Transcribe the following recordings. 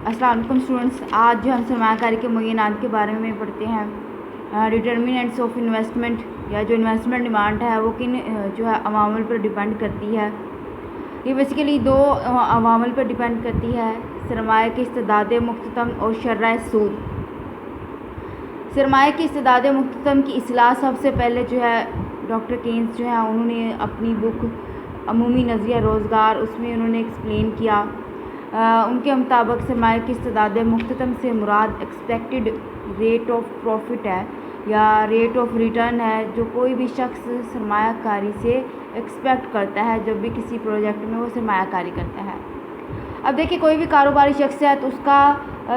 अस्सलाम वालेकुम स्टूडेंट्स। आज जो हम सरमायाकारी के मुय्यनात के बारे में पढ़ते हैं। डिटर्मिनेंट्स ऑफ इन्वेस्टमेंट या जो इन्वेस्टमेंट डिमांड है वो किन जो है अवामल पर डिपेंड करती है। ये बेसिकली दो अवामल पर डिपेंड करती है, सरमाया की इस्तेदाद मुख्ततम और शर्राए सूद। सरमाया की इस्तेदाद मुख्ततम की इस्लाह सबसे पहले जो है डॉक्टर केन्स जो है उन्होंने अपनी बुक अमूमी नज़रिया रोज़गार उसमें उन्होंने एक्सप्लेन किया। उनके मुताबिक सरमाया की इस्तेदाद मुख्ततम से मुराद एक्सपेक्टेड रेट ऑफ प्रॉफिट है या रेट ऑफ रिटर्न है, जो कोई भी शख्स सरमायाकारी से एक्सपेक्ट करता है जब भी किसी प्रोजेक्ट में वो सरमायाकारी करता है। अब देखिए, कोई भी कारोबारी शख्स है तो उसका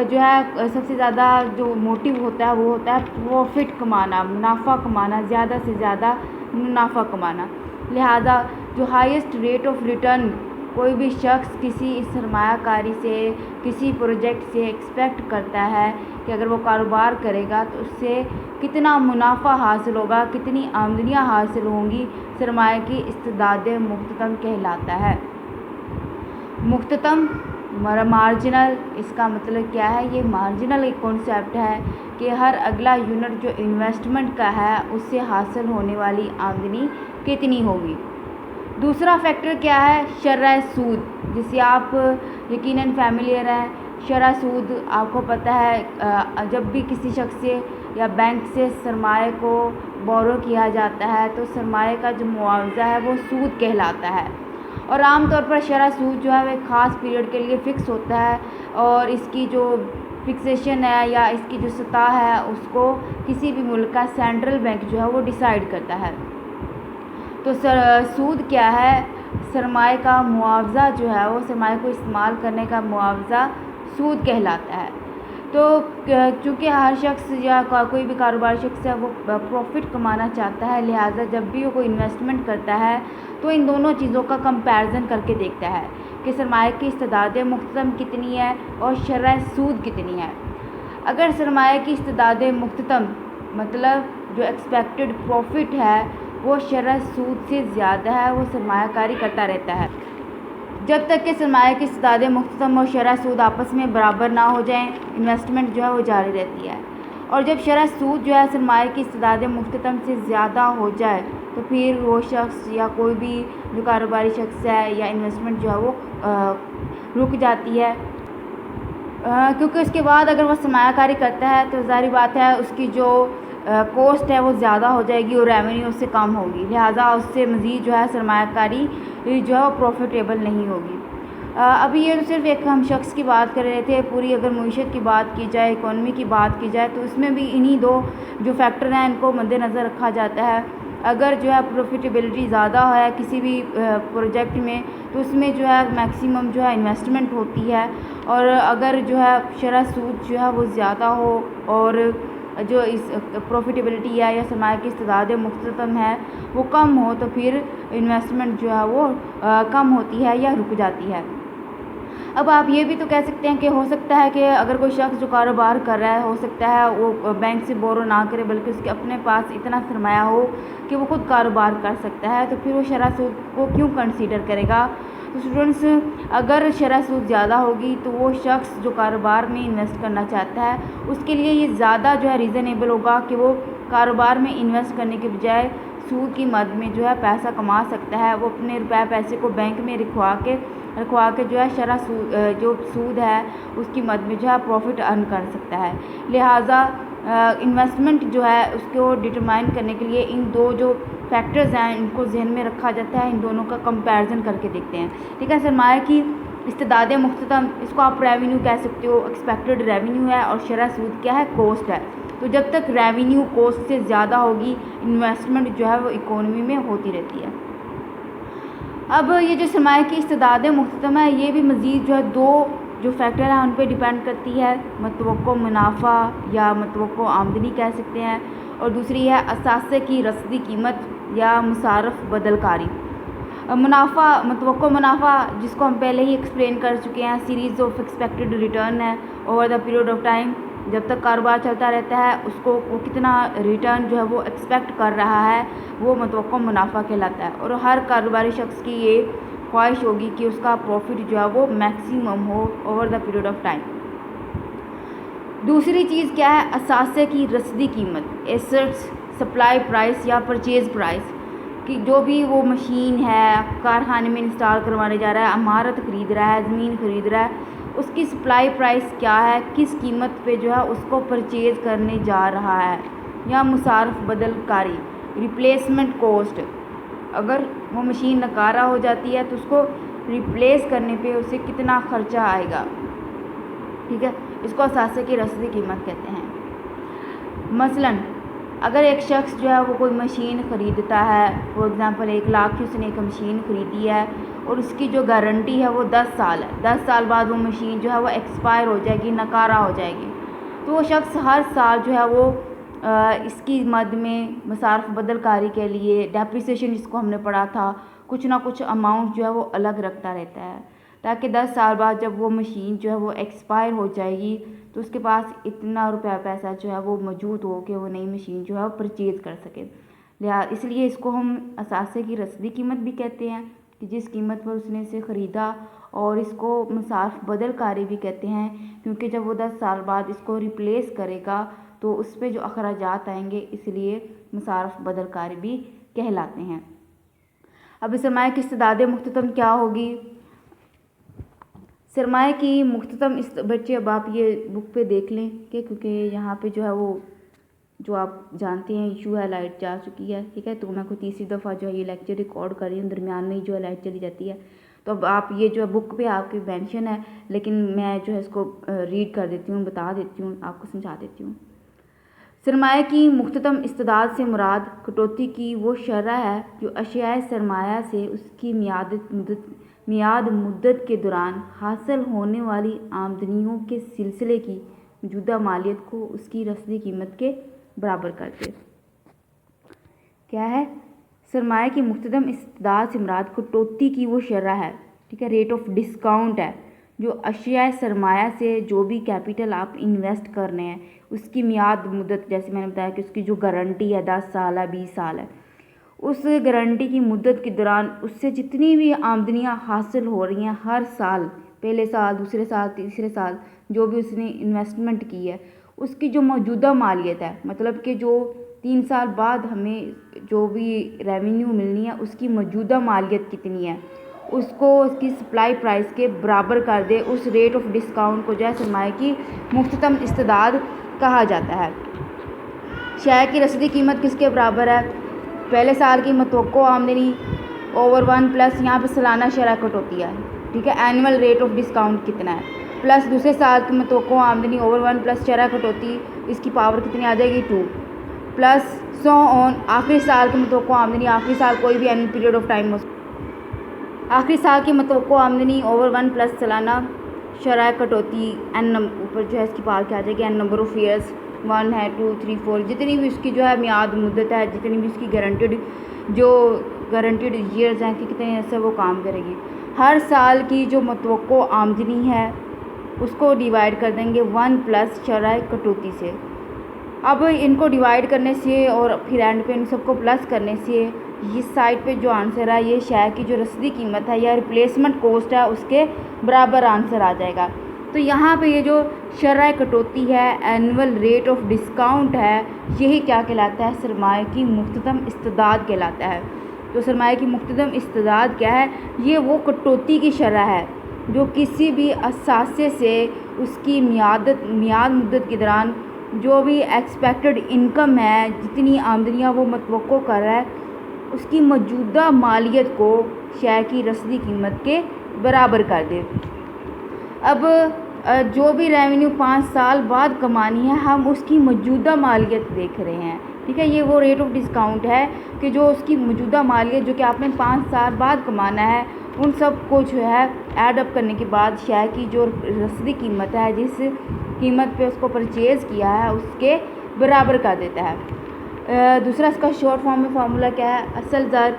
जो है सबसे ज़्यादा जो मोटिव होता है वो होता है प्रॉफिट कमाना, मुनाफा कमाना, ज़्यादा से ज़्यादा मुनाफा कमाना। लिहाजा जो हाईएस्ट रेट ऑफ रिटर्न कोई भी शख्स किसी सरमायाकारी से किसी प्रोजेक्ट से एक्सपेक्ट करता है कि अगर वो कारोबार करेगा तो उससे कितना मुनाफा हासिल होगा, कितनी आमदनियाँ हासिल होंगी, सरमाया की इस्तेदाद मुख्ततम कहलाता है। मुख्ततम मार्जिनल, इसका मतलब क्या है? ये मार्जिनल एक कॉन्सेप्ट है कि हर अगला यूनिट जो इन्वेस्टमेंट का है उससे हासिल होने वाली आमदनी कितनी होगी। दूसरा फैक्टर क्या है? शर्राए सूद, जिससे आप यकीनन फैमिलियर हैं। शर्राए सूद आपको पता है, जब भी किसी शख्स से या बैंक से सरमाए को बोरो किया जाता है तो सरमाए का जो मुआवजा है वो सूद कहलाता है। और आम तौर पर शर्राए सूद जो है वो एक ख़ास पीरियड के लिए फ़िक्स होता है और इसकी जो फिक्सेशन है या इसकी जो सतह है उसको किसी भी मुल्क का सेंट्रल बैंक जो है वो डिसाइड करता है। तो सूद क्या है? सरमाए का मुआवजा जो है वो सरमाए को इस्तेमाल करने का मुआवजा सूद कहलाता है। तो चूँकि हर शख्स या कोई भी कारोबारी शख्स है वो प्रॉफिट कमाना चाहता है, लिहाजा जब भी वो कोई इन्वेस्टमेंट करता है तो इन दोनों चीज़ों का कंपैरिजन करके देखता है कि सरमाए की इस्तेदाद मुख्ततम कितनी है और शर्राए सूद कितनी है। अगर सरमाए की इस्तेदाद मुख्ततम मतलब जो एक्सपेक्टेड प्रॉफिट है वो शर्राए सूद से ज़्यादा है, वो सरमायाकारी करता रहता है जब तक कि सरमाया की इस्तेदाद मुख्ततम और शर्राए सूद आपस में बराबर ना हो जाएं, इन्वेस्टमेंट जो है वो जारी रहती है। और जब शर्राए सूद जो है सरमाया की इस्तेदाद मुख्ततम से ज़्यादा हो जाए तो फिर वो शख्स या कोई भी जो कारोबारी शख्स है या इन्वेस्टमेंट जो है वो रुक जाती है, क्योंकि उसके बाद अगर वो सरमायाकारी करता है तो ज़ाहिर बात है उसकी जो कॉस्ट है वो ज़्यादा हो जाएगी और रेवेन्यू उससे कम होगी, लिहाजा उससे मज़ीद जो है सरमायाकारी जो है वो प्रॉफिटेबल नहीं होगी। अभी ये तो सिर्फ एक हम शख्स की बात कर रहे थे, पूरी अगर मईशत की बात की जाए, इकोनॉमी की बात की जाए तो इसमें भी इन्हीं दो जो फैक्टर हैं इनको मद्देनज़र रखा जाता है। अगर जो है प्रॉफिटेबिलिटी ज़्यादा है किसी भी प्रोजेक्ट में तो उसमें जो है मैक्सिमम जो है इन्वेस्टमेंट होती है, और अगर जो है शर्राए सूद जो है वो ज़्यादा हो और जो इस प्रॉफिटेबिलिटी है या सरमाया की इस्तेदाद मुख्ततम है वो कम हो तो फिर इन्वेस्टमेंट जो है वो कम होती है या रुक जाती है। अब आप ये भी तो कह सकते हैं कि हो सकता है कि अगर कोई शख्स जो कारोबार कर रहा है हो सकता है वो बैंक से बोरो ना करे बल्कि उसके अपने पास इतना सरमाया हो कि वो खुद कारोबार कर सकता है, तो फिर वो शर्राए सूद को क्यों कंसीडर करेगा? तो स्टूडेंट्स, अगर शर्राए सूद ज़्यादा होगी तो वो शख्स जो कारोबार में इन्वेस्ट करना चाहता है उसके लिए ये ज़्यादा जो है रीज़नेबल होगा कि वो कारोबार में इन्वेस्ट करने के बजाय सूद की मद में जो है पैसा कमा सकता है। वो अपने रुपये पैसे को बैंक में रखवा के जो है शर्राए सूद जो सूद है उसकी मद में जो है प्रॉफिट अर्न कर सकता है। लिहाजा इन्वेस्टमेंट जो है उसको डिटरमाइन करने के लिए इन दो जो फैक्टर्स हैं इनको जहन में रखा जाता है, इन दोनों का कंपैरिजन करके देखते हैं। ठीक है, सरमाया की इस्तेदाद मुख्ततम, इसको आप रेवेन्यू कह सकते हो, एक्सपेक्टेड रेवेन्यू है, और शर्राए सूद क्या है? कॉस्ट है। तो जब तक रेवेन्यू कॉस्ट से ज़्यादा होगी इन्वेस्टमेंट जो है वो इकोनॉमी में होती रहती है। अब ये जो सरमाया की इस्तेदाद मुख्ततम है ये भी मज़ीद जो है दो जो फैक्टर हैं उन पर डिपेंड करती है, मतवक्को मुनाफा या मतवक्को आमदनी कह सकते हैं, और दूसरी है असासे की रसदी कीमत या मुसारफ बदलकारी। मुनाफा, मतवक्को मुनाफा जिसको हम पहले ही एक्सप्लेन कर चुके हैं, सीरीज़ ऑफ एक्सपेक्टेड रिटर्न है over the period of time. जब तक कारोबार चलता रहता है उसको वो कितना रिटर्न जो है वो एक्सपेक्ट कर रहा है वो मतवक्को मुनाफा कहलाता है। और हर कारोबारी शख्स की ये ख्वाहिश होगी कि उसका प्रॉफिट जो है वो मैक्सिमम हो over the period of time. दूसरी चीज़ क्या है, असासे की रसदी कीमत, एसेट्स सप्लाई प्राइस या परचेज़ प्राइस, कि जो भी वो मशीन है कारखाने में इंस्टॉल करवाने जा रहा है, इमारत ख़रीद रहा है, ज़मीन ख़रीद रहा है, उसकी सप्लाई प्राइस क्या है, किस कीमत पे जो है उसको परचेज़ करने जा रहा है, या मुसारफ बदलकारी, रिप्लेसमेंट कॉस्ट, अगर वो मशीन नकारा हो जाती है तो उसको रिप्लेस करने पे उसे कितना ख़र्चा आएगा। ठीक है, इसको असासे की रसदी कीमत कहते हैं। मसलन अगर एक शख्स जो है वो कोई मशीन ख़रीदता है, फॉर एग्ज़ाम्पल 1 लाख की उसने एक मशीन ख़रीदी है और उसकी जो गारंटी है वो 10 साल है, 10 साल बाद वो मशीन जो है वो एक्सपायर हो जाएगी, नकारा हो जाएगी, तो वो शख्स हर साल जो है वो इसकी मद में मसारफ बदलकारी के लिए डेप्रिसिएशन जिसको हमने पढ़ा था, कुछ ना कुछ अमाउंट जो है वो अलग रखता रहता है, ताकि 10 साल बाद जब वो मशीन जो है वो एक्सपायर हो जाएगी तो उसके पास इतना रुपया पैसा जो है वो मौजूद हो कि वो नई मशीन जो है वो परचेज़ कर सके। इसलिए इसको हम असासे की रसदी कीमत भी कहते हैं, कि जिस कीमत पर उसने इसे ख़रीदा, और इसको मसारफ बदलकारी भी कहते हैं, क्योंकि जब वो 10 साल बाद इसको रिप्लेस करेगा तो उस पर जो अखराजात आएंगे, इसलिए मसारफ बदलकारी भी कहलाते हैं। अब सरमाए की इस्तेदाद मुख्ततम क्या होगी? सरमाए की मुख्ततम इस बच्चे, अब आप ये बुक पे देख लें कि क्योंकि यहाँ पे जो है वो जो आप जानते हैं इशू है, लाइट जा चुकी है। ठीक है, तो मैं खुद तीसरी दफ़ा जो है ये लेक्चर रिकॉर्ड कर रही हूँ, दरमियान में ही जो है लाइट चली जाती है, तो अब आप ये जो है बुक पे आपकी मेंशन है, लेकिन मैं जो है इसको रीड कर देती हूँ, बता देती हूँ, आपको समझा देती हूँ। सरमाए की मुख्ततम इस्तेदाद से मुराद कटौती की वो शरह है जो अशियाए सरमाया से उसकी मियाद मुद्दत के दौरान हासिल होने वाली आमदनियों के सिलसिले की मौजूदा मालियत को उसकी रसदी कीमत के बराबर कर दे। क्या है? सरमाए की मुख्ततम इस्तेदाद से मुराद कटौती की वो शरह है, ठीक है, रेट ऑफ डिस्काउंट है, जो अशिया सरमाया से जो भी कैपिटल आप इन्वेस्ट कर रहे हैं उसकी मियाद मुद्दत, जैसे मैंने बताया कि उसकी जो गारंटी है 10 साल है, 20 साल है, उस गारंटी की मुद्दत के दौरान उससे जितनी भी आमदनियां हासिल हो रही हैं हर साल, पहले साल, दूसरे साल, तीसरे साल, जो भी उसने इन्वेस्टमेंट की है उसकी जो मौजूदा मालियत है, मतलब कि जो 3 साल बाद हमें जो भी रेवेन्यू मिलनी है उसकी मौजूदा मालियत कितनी है, उसको उसकी सप्लाई प्राइस के बराबर कर दे। उस रेट ऑफ डिस्काउंट को जो है सरमाए की मुख्ततम इस्तेदाद कहा जाता है। शेयर की रसीदी कीमत किसके बराबर है? पहले साल की मतवक्को आमदनी ओवर 1 प्लस यहाँ पे सालाना शरह कटौती है, ठीक है, एनुअल रेट ऑफ डिस्काउंट कितना है, प्लस दूसरे साल की मतवक्को आमदनी ओवर 1 प्लस शरह कटौती, इसकी पावर कितनी आ जाएगी 2, प्लस सो ऑन आखिरी साल की मतवक्को आमदनी, आखिरी साल कोई भी एनुअल पीरियड ऑफ टाइम हो, आखिरी साल की मतवक्को आमदनी ओवर 1 प्लस सालाना शरह कटौती एन ऊपर जो है इसकी पावर क्या आ जाएगी, एन नंबर ऑफ ईयर्स, 1 है, 2, 3, 4, जितनी भी उसकी जो है मियाद मुद्दत है, जितनी भी उसकी गारंटीड ईयर्स हैं कि कितने ऐसे वो काम करेगी, हर साल की जो मतवक्को आमदनी है उसको डिवाइड कर देंगे 1 प्लस शरह कटौती से। अब इनको डिवाइड करने से और फिर एंड पे इन सबको प्लस करने से इस साइड पे जो आंसर है ये शेयर की जो रसीदी कीमत है या रिप्लेसमेंट कॉस्ट है उसके बराबर आंसर आ जाएगा। तो यहाँ पे ये जो शरह कटौती है, एनुअल रेट ऑफ डिस्काउंट है, यही क्या कहलाता है? सरमाए की मुख्ततम इस्तेदाद कहलाता है। तो सरमाए की मुख्ततम इस्तेदाद क्या है? ये वो कटौती की शरह है जो किसी भी असासे से उसकी मियाद मुद्दत के दौरान जो भी एक्सपेक्टेड इनकम है, जितनी आमदनियाँ वो मतवक्को कर रहा है, उसकी मौजूदा मालियत को शेयर की रसीदी कीमत के बराबर कर दे। अब जो भी रेवेन्यू 5 साल बाद कमानी है, हम उसकी मौजूदा मालियत देख रहे हैं, ठीक है, ये वो रेट ऑफ डिस्काउंट है कि जो उसकी मौजूदा मालियत जो कि आपने 5 साल बाद कमाना है, उन सब को जो है ऐड अप करने के बाद शेयर की जो रसीदी कीमत है, जिस कीमत पे उसको परचेज़ किया है, उसके बराबर कर देता है। दूसरा इसका शॉर्ट फॉर्म में फार्मूला क्या है? असल ज़र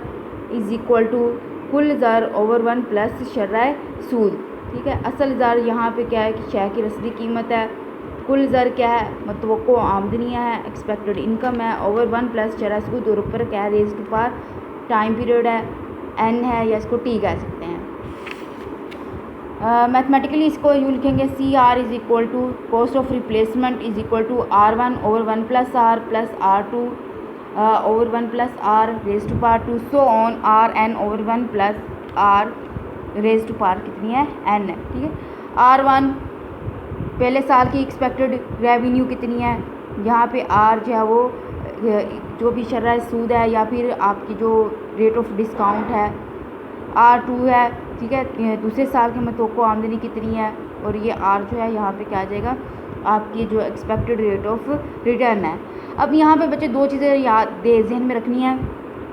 इज़ इक्वल टू कुल ज़र ओवर 1 प्लस शरह सूद, ठीक है। असल ज़र यहाँ पे क्या है कि शेयर की रसीदी कीमत है, कुल ज़र क्या है? मतवक्को आमदनियाँ है, एक्सपेक्टेड इनकम है, ओवर 1 प्लस शरह सूद, और ऊपर क्या है? Raise to power time period है, एन है, या इसको टी कह सकते हैं। मैथमेटिकली इसको यूँ लिखेंगे C R is equal to cost of replacement is equal to R1/1 plus R+R2 over 1 plus R raised to power 2 so on Rn/1 plus R raise to power कितनी है n है, ठीक है। R1 पहले साल की एक्सपेक्टेड रेवेन्यू कितनी है, यहाँ पे R जो है वो जो भी शरह सूद है या फिर आपकी जो रेट ऑफ डिस्काउंट है। R2 है, ठीक है, दूसरे साल के मतोको आमदनी कितनी है, और ये R जो है यहाँ पे क्या आ जाएगा आपकी जो एक्सपेक्टेड रेट ऑफ रिटर्न है। अब यहाँ पे बच्चे दो चीज़ें याद जहन में रखनी है।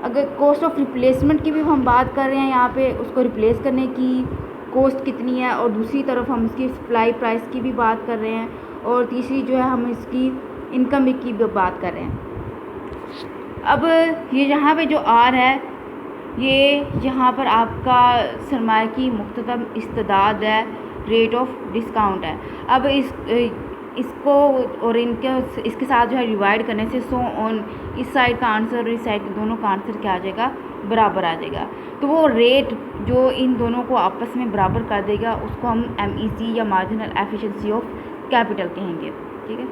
अगर कॉस्ट ऑफ रिप्लेसमेंट की भी हम बात कर रहे हैं, यहाँ पे उसको रिप्लेस करने की कॉस्ट कितनी है, और दूसरी तरफ हम इसकी सप्लाई प्राइस की भी बात कर रहे हैं, और तीसरी जो है हम इसकी इनकम की भी बात कर रहे हैं। अब ये यहाँ पे जो R है ये यहाँ पर आपका सरमाए की मुख्ततम इस्तेदाद है, रेट ऑफ डिस्काउंट है। अब इसको और इसके साथ जो है डिवाइड करने से सो ऑन इस साइड का आंसर और इस साइड के दोनों का आंसर क्या आ जाएगा, बराबर आ जाएगा। तो वो रेट जो इन दोनों को आपस में बराबर कर देगा उसको हम MEC या मार्जिनल एफिशिएंसी ऑफ कैपिटल कहेंगे, ठीक है।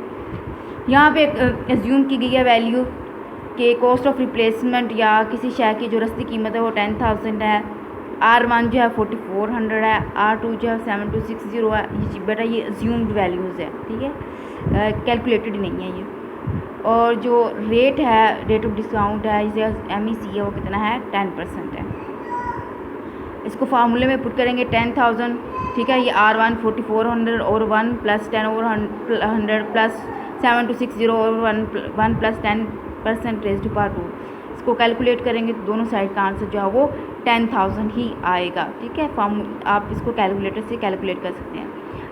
यहाँ पे एज्यूम की गई है वैल्यू कि कॉस्ट ऑफ रिप्लेसमेंट या किसी शय की जो रस्ती कीमत है वो 10,000 है, R1 जो है 4400 है, R2 जो है 7260 है। ये बेटा ये अज्यूम्ड वैल्यूज़ है, ठीक है, कैलकुलेटेड नहीं है ये। और जो रेट है, रेट ऑफ डिस्काउंट है, इसे MEC है वो कितना है 10% है। इसको फार्मूले में पुट करेंगे 10,000, ठीक है, ये R1 4400 और 1 प्लस 10/100 प्लस 7260 और 1 प्लस 10% रेज़ टू पावर 2। इसको कैलकुलेट करेंगे तो दोनों साइड का आंसर जो है वो 10,000 ही आएगा, ठीक है। आप इसको कैलकुलेटर से कैलकुलेट कर सकते हैं।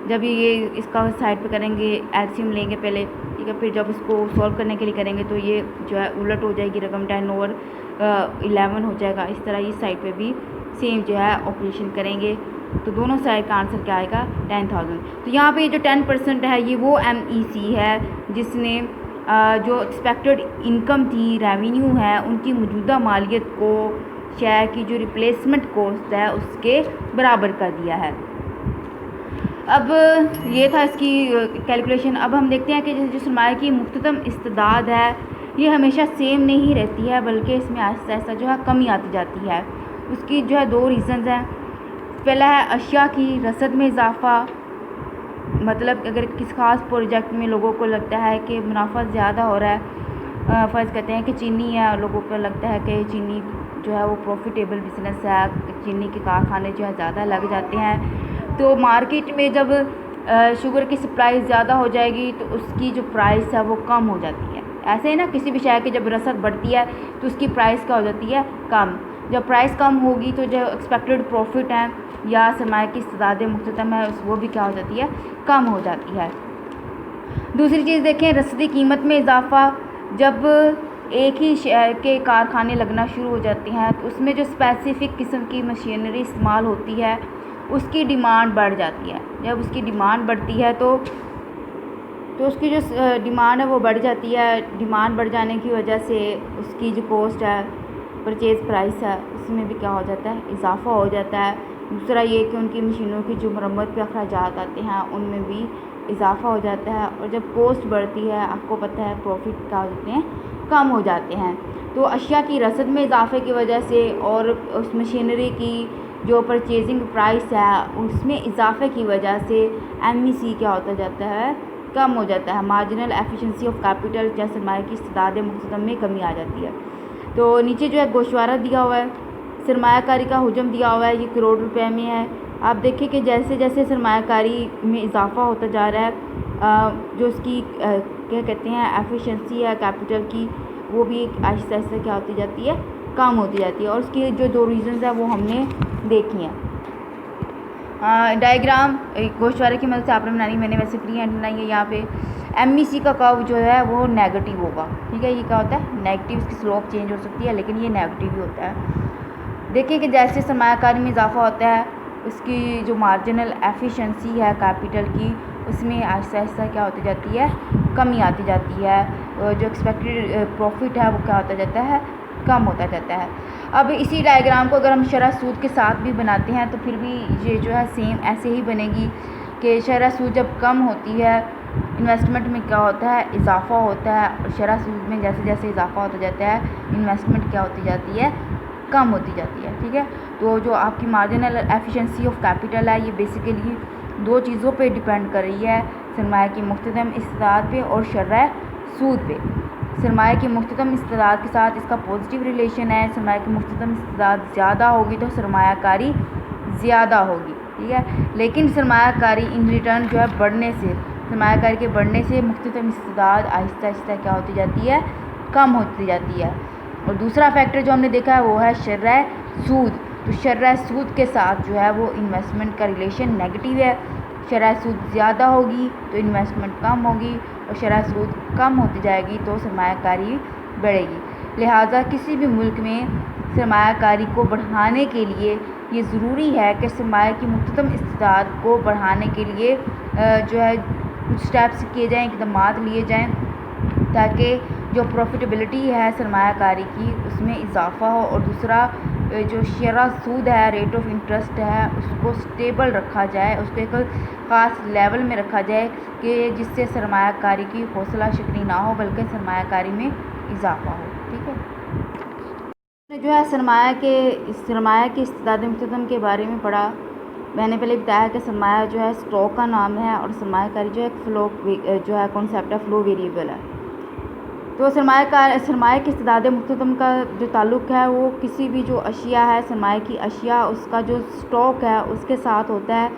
जब ये इसका साइड पे करेंगे एलसीएम लेंगे पहले, ठीक है, फिर जब इसको सॉल्व करने के लिए करेंगे तो ये जो है उलट हो जाएगी रकम, 10/11 हो जाएगा। इस तरह इस साइड पे भी सेम जो है ऑपरेशन करेंगे तो दोनों साइड का आंसर क्या आएगा 10,000। तो यहाँ पे ये जो 10% है ये वो MEC है जिसने जो एक्सपेक्टेड इनकम थी, रेवेन्यू है, उनकी मौजूदा मालियत को शेयर की जो रिप्लेसमेंट कॉस्ट है उसके बराबर कर दिया है। अब ये था इसकी कैलकुलेशन। अब हम देखते हैं कि जो सरमाए की मुख्ततम इस्तेदाद है ये हमेशा सेम नहीं रहती है, बल्कि इसमें आहिस्ता आहिस्ता जो है कमी आती जाती है। उसकी जो है दो रीज़न्स हैं। पहला है अशिया की रसद में इजाफ़ा, मतलब अगर किस खास प्रोजेक्ट में लोगों को लगता है कि मुनाफा ज़्यादा हो रहा है, फ़र्ज़ करते हैं कि चीनी है और लोगों को लगता है कि चीनी जो है वो प्रॉफिटेबल बिज़नेस है, चीनी के कारखाने जो है ज़्यादा लग जाते हैं, तो मार्केट में जब शुगर की सप्लाई ज़्यादा हो जाएगी तो उसकी जो प्राइस है वो कम हो जाती है। ऐसे ही ना किसी भी शय की जब रसद बढ़ती है तो उसकी प्राइस क्या हो जाती है, कम। जब प्राइस कम होगी तो जो एक्सपेक्टेड प्रॉफिट है या सरमाए की इस्तेदाद मुख्ततम है वो भी क्या हो जाती है, कम हो जाती है। दूसरी चीज़ देखें, रसदी कीमत में इजाफ़ा। जब एक ही शहर के कारखाने लगना शुरू हो जाते हैं तो उसमें जो स्पेसिफ़िक किस्म की मशीनरी इस्तेमाल होती है उसकी डिमांड बढ़ जाती है। जब उसकी डिमांड बढ़ती है तो उसकी जो डिमांड है वो बढ़ जाती है। डिमांड बढ़ जाने की वजह से उसकी जो कॉस्ट है, परचेज़ प्राइस है, उसमें भी क्या हो जाता है, इजाफ़ा हो जाता है। दूसरा ये कि उनकी मशीनों की जो मरम्मत पे अखराजात आते हैं उनमें भी इजाफ़ा हो जाता है। और जब कॉस्ट बढ़ती है आपको पता है प्रॉफिट क्या हो जाते हैं, कम हो जाते हैं। तो अशिया की रसद में इजाफ़े की वजह से और उस मशीनरी की जो परचेजिंग प्राइस है उसमें इजाफ़े की वजह से MEC क्या होता जाता है, कम हो जाता है। मार्जिनल एफिशिएंसी ऑफ कैपिटल या सरमाए की इस्तेदाद मुख्ततम में कमी आ जाती है। तो नीचे जो है गोशवारा दिया हुआ है, सरमायाकारी का हुजम दिया हुआ है, ये करोड़ रुपए में है। आप देखिए कि जैसे जैसे सरमायाकारी में इजाफ़ा होता जा रहा है जो उसकी क्या कहते हैं एफिशिएंसी है कैपिटल की, वो भी आहिस्ता आहिस्ता क्या होती जाती है, कम होती जाती है। और उसकी जो दो रीज़न्स हैं वो हमने देखी हैं। डायग्राम गोशवारे की मदद से आपने बनानी, मैंने वैसे फ्री हैंड बनाई है। यहाँ पे MEC का कर्व जो है वो नेगेटिव होगा, ठीक है। ये क्या होता है, नेगेटिव। इसकी स्लोप चेंज हो सकती है लेकिन ये नेगेटिव ही होता है। देखिए कि जैसे सरमायाकारी में इजाफ़ा होता है उसकी जो मार्जिनल एफिशिएंसी है कैपिटल की उसमें आहिस्ता आहिस्ता क्या होती जाती है, कमी आती जाती है। जो एक्सपेक्टेड प्रॉफिट है वो क्या होता जाता है, कम होता जाता है। अब इसी डायग्राम को अगर हम शरह सूद के साथ भी बनाते हैं तो फिर भी ये जो है सेम ऐसे ही बनेगी कि शरह सूद जब कम होती है इन्वेस्टमेंट में क्या होता है, इजाफा होता है, और शरह सूद में जैसे जैसे इजाफा होता जाता है इन्वेस्टमेंट क्या होती जाती है, कम होती जाती है। ठीक है, तो जो आपकी मार्जिनल एफिशिएंसी ऑफ कैपिटल है ये बेसिकली दो चीज़ों पे डिपेंड कर रही है, सरमाया की मुख्तदम इस्तेदाद पे और शरह सूद पे। सरमाया की मुख्तदम इस्तेदाद के साथ इसका पॉजिटिव रिलेशन है, सरमाया की मुख्तदम इस्तेदाद ज़्यादा होगी तो सरमायाकारी ज़्यादा होगी। ठीक है, लेकिन सरमायाकारी इन रिटर्न जो है बढ़ने से, सरमायाकारी के बढ़ने से मुख्तदम इस्तेदाद आहिस्ता आहिस्ता क्या होती जाती है, कम होती जाती है। और दूसरा फैक्टर जो हमने देखा है वो है शरह सूद। तो शरह सूद के साथ जो है वो इन्वेस्टमेंट का रिलेशन नेगेटिव है। शरह सूद ज़्यादा होगी तो इन्वेस्टमेंट कम होगी, और शरह सूद कम होती जाएगी तो सरमायाकारी बढ़ेगी। लिहाजा किसी भी मुल्क में सरमायाकारी को बढ़ाने के लिए ये ज़रूरी है कि सरमाया की मुख्तदम इस्तेदाद को बढ़ाने के लिए जो है कुछ स्टेप्स किए जाएँ, इक़दामात लिए जाएँ, ताकि जो प्रॉफिटेबिलिटी है सरमायाकारी की उसमें इजाफ़ा हो, और दूसरा जो शरह सूद है, रेट ऑफ इंटरेस्ट है, उसको स्टेबल रखा जाए, उसको एक ख़ास लेवल में रखा जाए कि जिससे सरमायाकारी की हौसला शिकनी ना हो बल्कि सरमायाकारी में इजाफ़ा हो। ठीक है, जो है सरमाया की इस्तेदाद मुख्तदम के बारे में पढ़ा। मैंने पहले बताया कि सरमाया जो है स्टॉक का नाम है और सरमायाकारी जो है फ्लो जो है कॉन्सेप्ट है, फ्लो वेरिएबल है। तो सरमाया की इस्तेदाद मुख्तदम का जो ताल्लुक़ है वो किसी भी जो अशिया है, सरमाया की अशिया, उसका जो स्टॉक है उसके साथ होता है,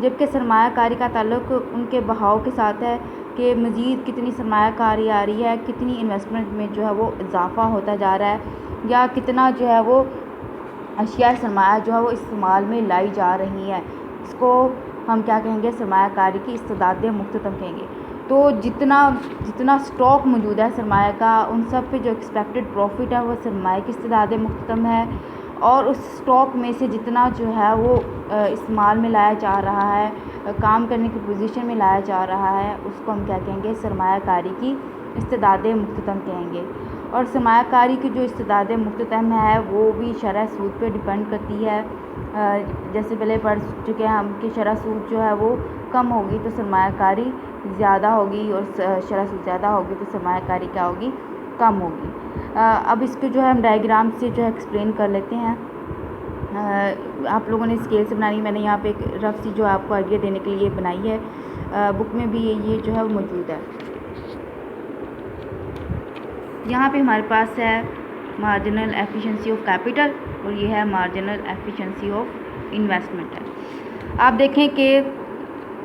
जबकि सरमायाकारी का ताल्लुक़ उनके बहाव के साथ है कि मज़ीद कितनी सरमायाकारी आ रही है, कितनी इन्वेस्टमेंट में जो है वो इजाफ़ा होता जा रहा है, या कितना जो है वो अशिया सरमाया जो है वो इस्तेमाल में लाई जा रही हैं। इसको हम क्या कहेंगे, सरमायाकारी की इस्तेदाद मुख्तदम कहेंगे। तो जितना स्टॉक मौजूद है सरमाया का, उन सब पे जो एक्सपेक्टेड प्रॉफिट है वो सरमाया की इस्तेदाद मुख्तदम है, और उस स्टॉक में से जितना जो है वो इस्तेमाल में लाया जा रहा है, काम करने की पोजीशन में लाया जा रहा है, उसको हम क्या कहेंगे, सरमायाकारी की इस्तेदाद मुख्तदम कहेंगे। और सरमायाकारी की जो इस्तेदाद मुख्तदम है वो भी शरह सूद पे डिपेंड करती है। जैसे पहले पढ़ चुके हैं हम कि शरह सूद जो है वो कम होगी तो सरमायाकारी ज़्यादा होगी, और शरह सूद ज़्यादा होगी तो सरमायाकारी क्या होगी, कम होगी। अब इसको जो है हम डायग्राम से जो है एक्सप्लेन कर लेते हैं। आप लोगों ने स्केल से बनानी, मैंने यहाँ पे एक रफ सी जो आपको आइडिया देने के लिए बनाई है, बुक में भी ये जो है वो मौजूद है। यहाँ पे हमारे पास है मार्जिनल एफिशिएंसी ऑफ कैपिटल और ये है मार्जिनल एफिशिएंसी ऑफ इन्वेस्टमेंट है। आप देखें कि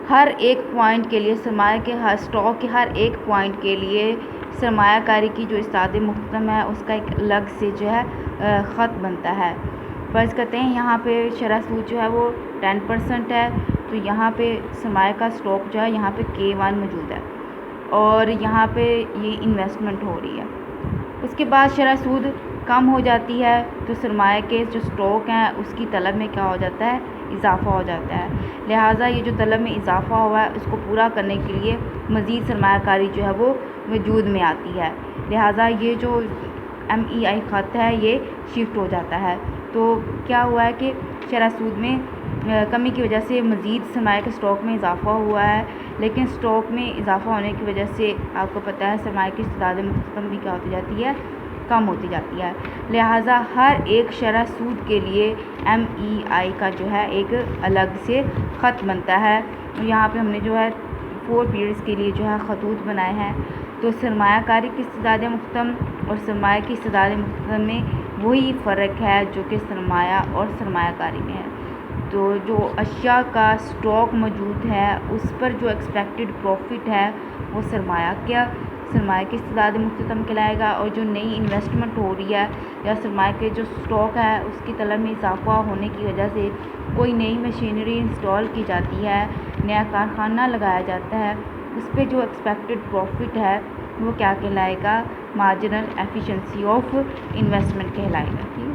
हर एक पॉइंट के लिए सरमाया के हर स्टॉक के हर एक पॉइंट के लिए सरमायाकारी की जो इस्तेदाद मुख्तदम है उसका एक अलग से जो है ख़त बनता है। फ़र्ज़ करते हैं यहाँ पे शरह सूद जो है वो 10% है, तो यहाँ पे सरमाया का स्टॉक जो है यहाँ पे K1 मौजूद है और यहाँ पे ये इन्वेस्टमेंट हो रही है। उसके बाद शरह सूद कम हो जाती है तो सरमाया के जो स्टॉक हैं उसकी तलब में क्या हो जाता है, इजाफ़ा हो जाता है। लिहाजा ये जो तलब में इजाफ़ा हुआ है उसको पूरा करने के लिए मज़ीद सरमायाकारी जो है वो वजूद में आती है। लिहाजा ये जो MEI ख़त है ये शिफ्ट हो जाता है। तो क्या हुआ है कि शरह सूद में कमी की वजह से मज़ीद सरमाया के स्टॉक में इजाफ़ा हुआ है, लेकिन स्टॉक में इजाफ़ा होने की वजह से आपको पता है सरमाया की इस्तेदाद मुख्तदम भी क्या होती जाती है, कम होती जाती है। लिहाजा हर एक शरह सूद के लिए MEI का जो है एक अलग से ख़त बनता है। यहाँ पे हमने जो है 4 पीरियड्स के लिए जो है खतूत बनाए हैं। तो सरमायाकारी की इस्तेदाद मुख्तदम और सरमाया की इस्तेदाद मुख्तदम में वही फ़र्क है जो कि सरमाया और सरमायाकारी में है। तो जो अशिया का स्टॉक मौजूद है उस पर जो एक्सपेक्टेड प्रॉफिट है वो सरमाया की इस्तेदाद मुख्तदम कहलाएगा, और जो नई इन्वेस्टमेंट हो रही है या सरमाया के जो स्टॉक है उसकी तलब में इजाफ़ा होने की वजह से कोई नई मशीनरी इंस्टॉल की जाती है, नया कारखाना लगाया जाता है, उस पर जो एक्सपेक्टेड प्रॉफिट है वो क्या कहलाएगा, मार्जिनल एफिशिएंसी ऑफ इन्वेस्टमेंट कहलाएगा। ठीक है।